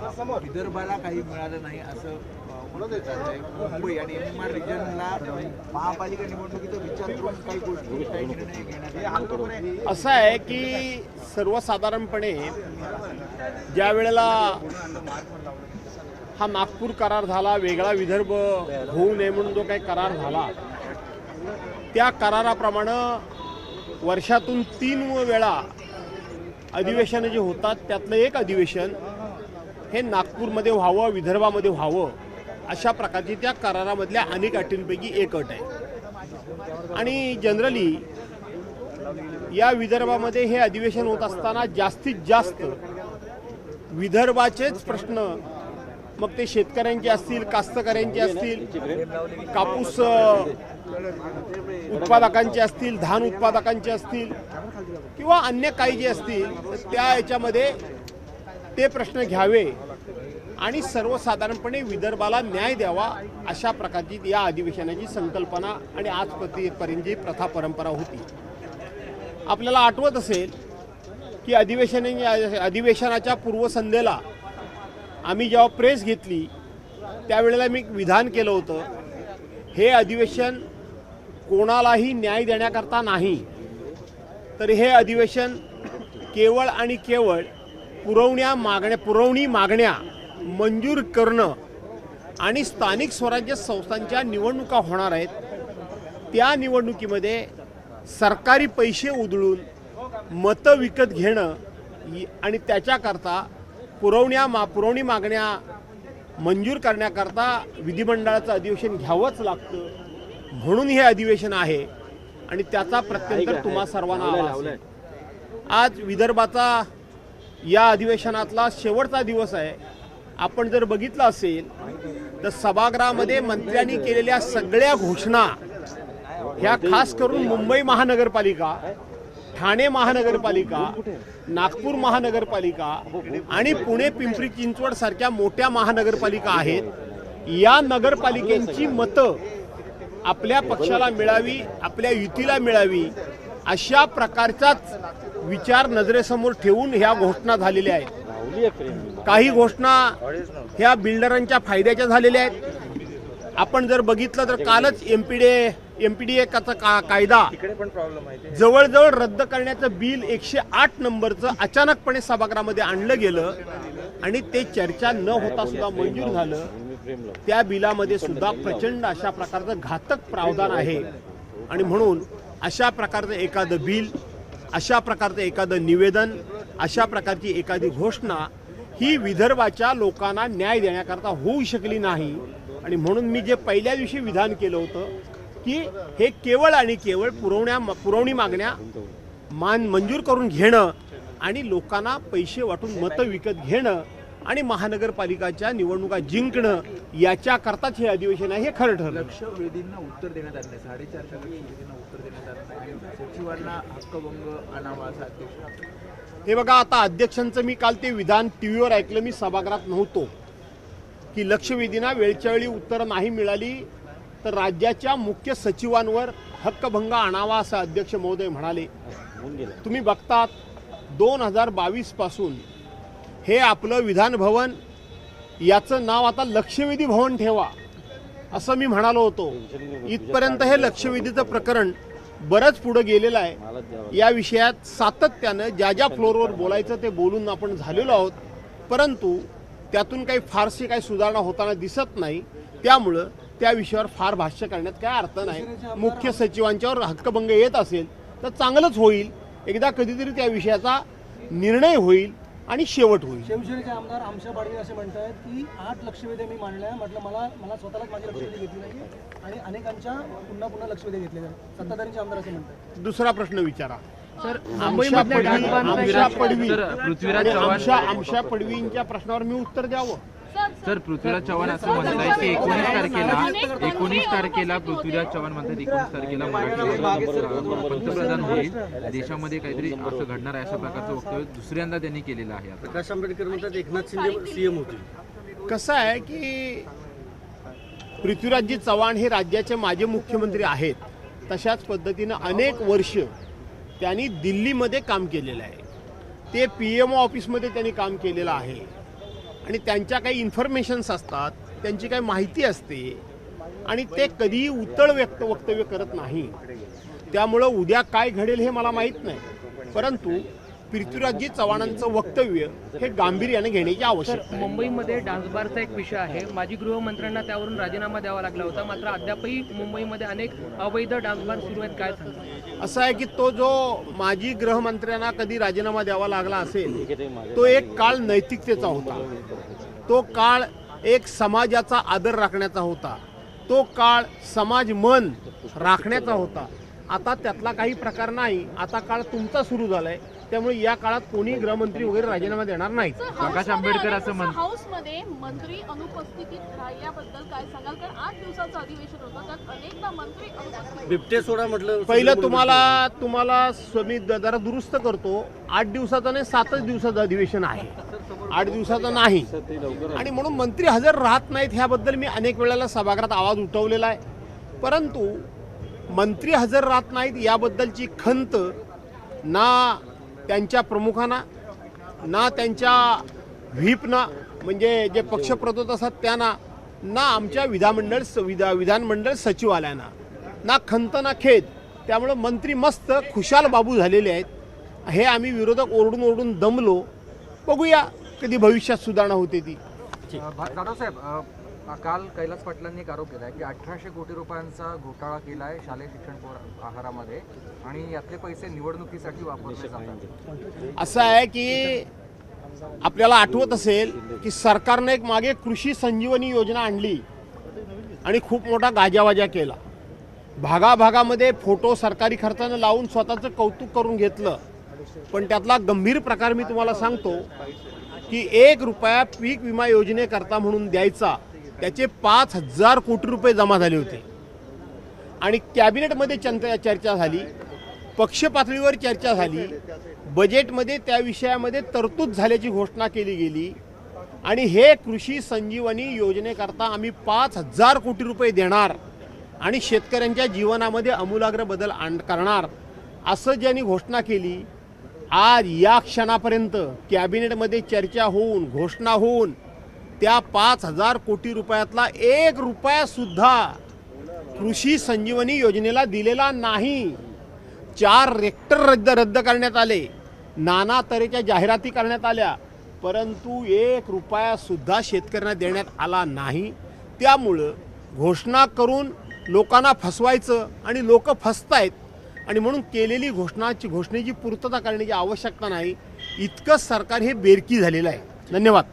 विदर्भाला काही मिळालं नाही असं मुंबई आणि एमआर रिजनला महापालिका निवडणुकीचा विचार करून काही गोष्टी काही निर्णय घेण्यात असं आहे की सर्वसाधारणपणे ज्या वेळेला हा नागपूर करार झाला, वेगळा विदर्भ होऊ नये म्हणून जो काही करार झाला, त्या कराराप्रमाणे वर्षातून 3 वेळा अधिवेशनं जे होतात त्यातलं एक अधिवेशन हे नागपूरमध्ये व्हावं, विदर्भामध्ये व्हावं, अशा प्रकारची त्या करारामधल्या अनेक अटींपैकी एक अट आहे. आणि जनरली या विदर्भामध्ये हे अधिवेशन होत असताना जास्तीत जास्त विदर्भाचेच प्रश्न, मग ते शेतकऱ्यांचे असतील, कास्तकऱ्यांचे असतील, कापूस उत्पादकांचे असतील, धान उत्पादकांचे असतील किंवा अन्य काही जे असतील, तर त्या याच्यामध्ये ते प्रश्न घ्यावे आणि सर्वसाधारणपणे विदर्भाला न्याय द्यावा, अशा प्रकारची या अधिवेशनाची संकल्पना आणि आजपर्यंतची प्रथा परंपरा होती. आपल्याला आठवत असेल की अधिवेशनाच्या पूर्वसंध्येला आम्ही जेव्हा प्रेस घेतली त्यावेळेला मी विधान केलं होतं, हे अधिवेशन कोणालाही न्याय देण्याकरता नाही, तर हे अधिवेशन केवळ आणि केवळ पुरवणी मागण्या मंजूर करणं आणि स्थानिक स्वराज्य संस्थांच्या निवडणुका होणार आहेत, त्या निवडणुकीमध्ये सरकारी पैसे उधळून मतं विकत घेणं आणि त्याच्याकरता पुरवणी मागण्या मंजूर करण्याकरता विधिमंडळाचं अधिवेशन घ्यावंच लागतं. म्हणून हे अधिवेशन आहे आणि त्याचा प्रत्यंतर तुम्हा सर्वांना आला असेल. आज विदर्भाचा या अधिवेशनातला शेवटचा दिवस आहे. आपण जर बघितलं असेल तर सभागृहामध्ये मंत्र्यांनी केलेल्या सगळ्या घोषणा ह्या खास करून मुंबई महानगरपालिका, ठाणे महानगरपालिका, नागपूर महानगरपालिका आणि पुणे पिंपरी चिंचवड सारख्या मोठ्या महानगरपालिका आहेत. या नगरपालिकांची मतं आपल्या पक्षाला मिळावी, आपल्या युतीला मिळावी, अशा प्रकारचाच विचार नजरेसमोर ठेवून ह्या घोषणा झालेल्या आहेत. काही घोषणा ह्या बिल्डरांच्या फायद्याच्या झालेल्या आहेत. आपण जर बघितलं तर कालच एमपीडीए कायदा जवळजवळ रद्द करण्याचं बिल 108 नंबरचं अचानकपणे सभागृहामध्ये आणलं गेलं आणि ते चर्चा न होता सुद्धा मंजूर झालं. त्या बिलामध्ये सुद्धा प्रचंड अशा प्रकारचं घातक प्रावधान आहे. आणि म्हणून अशा प्रकारचं एखादं बिल, अशा प्रकारचं एखादं निवेदन, अशा प्रकारची एखादी घोषणा ही विदर्भाच्या लोकांना न्याय देण्याकरता होऊ शकली नाही. आणि म्हणून मी जे पहिल्या दिवशी विधान केलं होतं की हे केवळ आणि केवळ पुरवणी मागण्या मंजूर करून घेणं आणि लोकांना पैसे वाटून मतं विकत घेणं आणि महानगरपालिकाच्या निवडणुका जिंकणं, याच्याकरताच हे अधिवेशन आहे, हे खरं ठरलं. लक्षवेधींना उत्तर देण्यात आले, 4.5 लक्षवेधींना उत्तर देण्यात आलं आणि सचिवांना हक्कभंग आणावा असा अध्यक्ष. हे बघा, आता अध्यक्षांचं मी काल ते विधान टीव्हीवर ऐकलं, मी सभागृहात नव्हतो, की लक्षवेधींना वेळच्या वेळी उत्तरं नाही मिळाली तर राज्याच्या मुख्य सचिवांवर हक्कभंग आणावा असं अध्यक्ष महोदय म्हणाले. तुम्ही बघतात 2022 पासून हे आपलं विधान भवन याचं नाव आता लक्षवेधी भवन ठेवा असं मी म्हणालो होतो. इथपर्यंत हे लक्षवेधीचं प्रकरण बरंच पुढे गेलेलं आहे. या विषयात सातत्यानं ज्या फ्लोअरवर बोलायचं ते बोलून आपण झालेलो आहोत, परंतु त्यातून काही फारशी काही सुधारणा होताना दिसत नाही. त्यामुळं त्या विषयावर फार भाष्य करण्यात काय अर्थ नाही. मुख्य सचिवांच्यावर हक्कभंग येत असेल तर चांगलंच होईल, एकदा कधीतरी त्या विषयाचा निर्णय होईल आणि शेवट होईल. शिवसेनेचे आमदार आमशा पाडवी असे म्हणतात की 8 लक्षवेधी मी मांडल्या, म्हटलं मला स्वतःलाच माझी लक्षवेधी घेतली नाही आणि अनेकांच्या पुन्हा लक्षवेधी घेतले जातात. सत्ताधारीचे आमदार असे म्हणतात. दुसरा प्रश्न विचारा सर. आमशा पडवींच्या प्रश्नावर मी उत्तर द्यावं. सर, पृथ्वीराज चव्हाण असं म्हणतात की 19 तारखेला पृथ्वीराज चव्हाण म्हणतात 19 तारखेला मराठी पंतप्रधान होईल, देशामध्ये काहीतरी असं घडणार आहे अशा प्रकारचं वक्तव्य दुसऱ्यांदा त्यांनी केलेलं आहे. प्रकाश आंबेडकर म्हणतात एकनाथ शिंदे सीएम होतील. कसं आहे की पृथ्वीराजजी चव्हाण हे राज्याचे माजी मुख्यमंत्री आहेत. तशाच पद्धतीनं अनेक वर्ष त्यांनी दिल्लीमध्ये काम केलेलं आहे. ते PMO ऑफिसमध्ये त्यांनी काम केलेलं आहे. आणि त्यांच्या काही इन्फॉर्मेशन्स असतात, त्यांची काही माहिती असते आणि ते कधीही उतळ वक्तव्य करत नाही. त्यामुळं उद्या काय घडेल हे मला माहीत नाही, परंतु पृथ्वीराजजी चव्हाणांचं वक्तव्य हे गांभीर्याने घेण्याची आवश्यकता आहे. मुंबईमध्ये डान्स बारचा एक विषय आहे. माजी गृहमंत्र्यांना त्यावरून राजीनामा द्यावा लागला होता, मात्र अद्यापही मुंबईमध्ये अनेक अवैध डान्स बार सुरू आहेत. काय सांगता? असं आहे की तो जो माजी गृहमंत्र्यांना कधी राजीनामा द्यावा लागला असेल तो एक काळ नैतिकतेचा होता, तो काळ एक समाजाचा आदर राखण्याचा होता, तो काळ समाज मन राखण्याचा होता. आता त्यातला काही प्रकार नाही. आता काळ तुमचा सुरू झालाय, त्यामुळे या काळात कोणी गृहमंत्री वगैरे राजीनामा देणार नाहीत. प्रकाश आंबेडकर असं म्हणतात. हाऊसमध्ये मंत्री अनुपस्थितीत राहिल्याबद्दल काय सांगाल? कारण 8 दिवसाचं अधिवेशन होतं, त्यात अनेकदा मंत्री अनुपस्थित. बिबटे सोडा म्हटलं. पहिलं तुम्हाला मी जरा दुरुस्त करतो. 8 दिवसाचं नाही, 7च दिवसाचं अधिवेशन आहे, 8 दिवसाचं नाही. आणि म्हणून मंत्री हजर राहत नाहीत ह्याबद्दल मी अनेक वेळेला सभागृहात आवाज उठवलेला आहे. परंतु मंत्री हजर राहत नाहीत याबद्दलची खंत ना त्यांच्या प्रमुखांना, ना त्यांच्या व्हीपना म्हणजे जे पक्षप्रतोद असतात त्यांना, ना आमच्या विधानमंडळ सचिवालयांना, ना खंत ना खेद. त्यामुळं मंत्री मस्त खुशाल बाबू झालेले आहेत. हे आम्ही विरोधक ओरडून ओरडून दमलो. बघूया कधी भविष्यात सुधारणा होते ती. जाधव साहेब, काल कैलास पाटलांनी एक आरोप केला आहे की 1800 कोटी रुपयांचा घोटाळा केला आहे शालेय शिक्षण आहारामध्ये आणि यातले पैसे निवडणुकीसाठी वापरले जातात. असं आहे की आपल्याला आठवत असेल की सरकारने एक मागे कृषी संजीवनी योजना आणली आणि खूप मोठा गाजावाजा केला. भागाभागामध्ये फोटो सरकारी खर्चानं लावून स्वतःचं कौतुक करून घेतलं. पण त्यातला गंभीर प्रकार मी तुम्हाला सांगतो की 1 रुपया पीक विमा योजनेकरता म्हणून द्यायचा, त्याचे 5000 कोटी रुपये जमा झाले होते. आणि कॅबिनेटमध्ये चर्चा झाली, पक्ष पातळीवर चर्चा झाली, बजेटमध्ये त्या विषयामध्ये तरतूद झाल्याची घोषणा केली गेली. आणि हे कृषी संजीवनी योजनेकरता आम्ही 5000 कोटी रुपये देणार आणि शेतकऱ्यांच्या जीवनामध्ये आमूलाग्र बदल करणार असं ज्यांनी घोषणा केली. आज या क्षणापर्यंत कॅबिनेटमध्ये चर्चा होऊन घोषणा होऊन त्या 5000 कोटी रुपयातला 1 रुपया सुद्धा कृषी संजीवनी योजनेला दिलेला नाही. 4 रेक्टर रद्द करण्यात आले, नाना तऱ्हेच्या जाहिराती करण्यात आल्या, परंतु 1 रुपया सुद्धा शेतकऱ्यांना देण्यात आला नाही. त्यामुळं घोषणा करून लोकांना फसवायचं आणि लोक फसतायत आणि म्हणून केलेली घोषणेची पूर्तता करण्याची आवश्यकता नाही. इतकं सरकार हे बेरकी झालेलं आहे. धन्यवाद.